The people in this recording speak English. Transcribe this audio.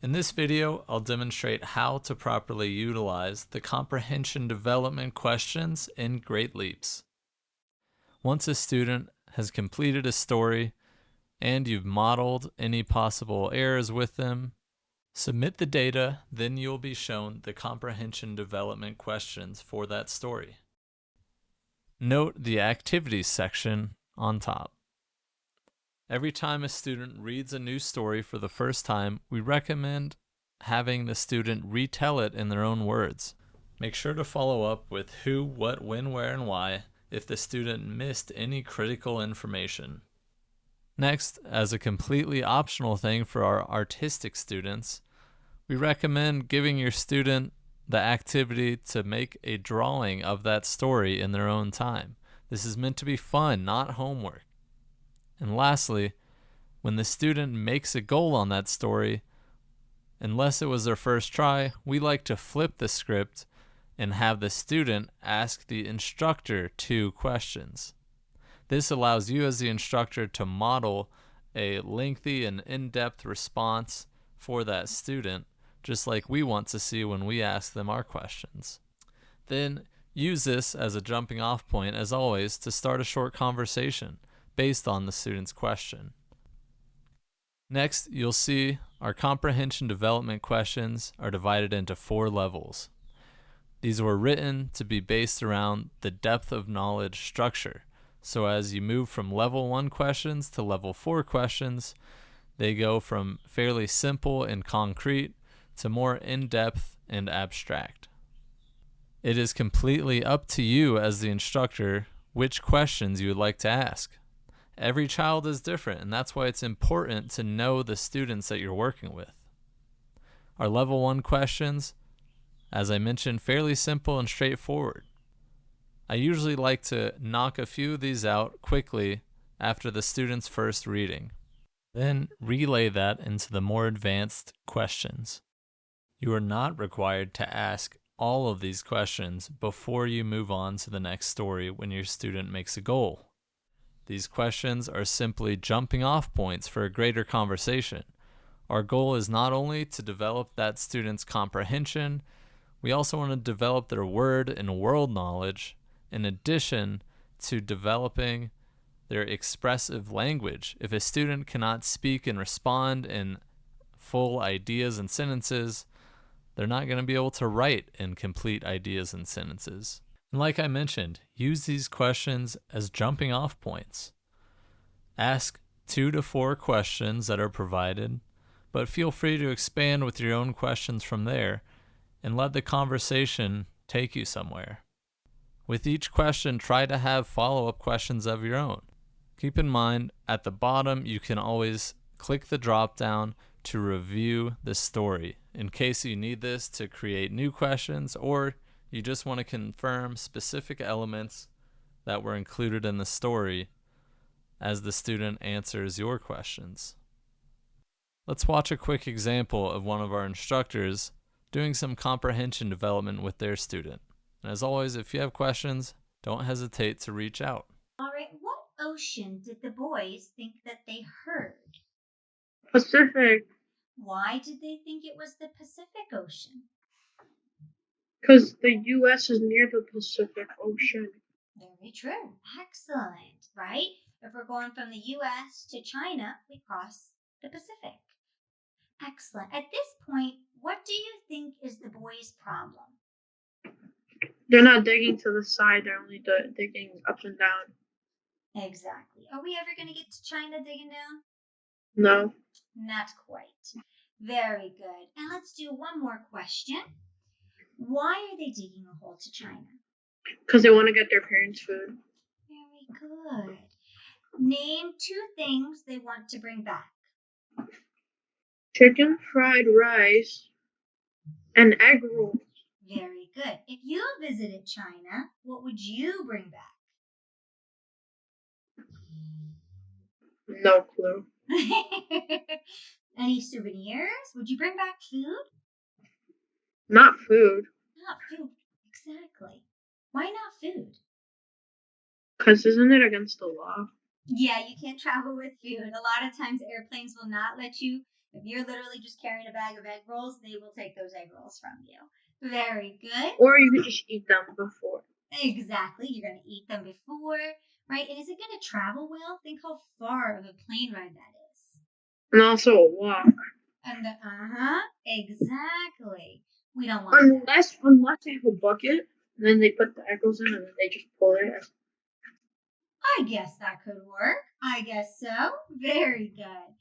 In this video, I'll demonstrate how to properly utilize the comprehension development questions in Great Leaps. Once a student has completed a story and you've modeled any possible errors with them, submit the data, then you'll be shown the comprehension development questions for that story. Note the activities section on top. Every time a student reads a new story for the first time, we recommend having the student retell it in their own words. Make sure to follow up with who, what, when, where, and why if the student missed any critical information. Next, as a completely optional thing for our artistic students, we recommend giving your student the activity to make a drawing of that story in their own time. This is meant to be fun, not homework. And lastly, when the student makes a goal on that story, unless it was their first try, we like to flip the script and have the student ask the instructor 2 questions. This allows you as the instructor to model a lengthy and in-depth response for that student, just like we want to see when we ask them our questions. Then use this as a jumping off point, as always, to start a short conversation based on the student's question. Next, you'll see our comprehension development questions are divided into 4 levels. These were written to be based around the depth of knowledge structure. So as you move from level 1 questions to level 4 questions, they go from fairly simple and concrete to more in-depth and abstract. It is completely up to you as the instructor which questions you would like to ask. Every child is different, and that's why it's important to know the students that you're working with. Our level 1 questions, as I mentioned, fairly simple and straightforward. I usually like to knock a few of these out quickly after the student's first reading, then relay that into the more advanced questions. You are not required to ask all of these questions before you move on to the next story when your student makes a goal. These questions are simply jumping off points for a greater conversation. Our goal is not only to develop that student's comprehension, we also want to develop their word and world knowledge in addition to developing their expressive language. If a student cannot speak and respond in full ideas and sentences, they're not going to be able to write in complete ideas and sentences. And like I mentioned, use these questions as jumping off points. Ask 2 to 4 questions that are provided, but feel free to expand with your own questions from there and let the conversation take you somewhere. With each question, try to have follow-up questions of your own. Keep in mind, at the bottom, you can always click the drop-down to review the story in case you need this to create new questions or you just want to confirm specific elements that were included in the story as the student answers your questions. Let's watch a quick example of one of our instructors doing some comprehension development with their student. And as always, if you have questions, don't hesitate to reach out. All right, what ocean did the boys think that they heard? Pacific, Why did they think it was the Pacific Ocean? because the U.S. is near the Pacific Ocean. Very true. Excellent, right? If we're going from the US to China, we cross the Pacific. Excellent. At this point, what do you think is the boys' problem? They're not digging to the side, they're only digging up and down. Exactly. Are we ever going to get to China digging down? No, Not quite. Very good. And let's do one more question. Why are they digging a hole to China? because they want to get their parents' food. Very good. Name 2 things they want to bring back. Chicken fried rice and egg rolls. Very good. If you visited China, what would you bring back? No clue. Any souvenirs? Would you bring back food? Not food, Not food. Exactly. Why not food? because isn't it against the law? Yeah, you can't travel with food. A lot of times airplanes will not let you If you're literally just carrying a bag of egg rolls, they will take those egg rolls from you. Very good. Or you could just eat them before. Exactly. You're going to eat them before, right? And is it going to travel well? Think how far of a plane ride that is. And also a walk. And exactly. We don't want that. Unless they have a bucket, and then they put the egg rolls in and then they just pull it. I guess that could work. I guess so. Very good.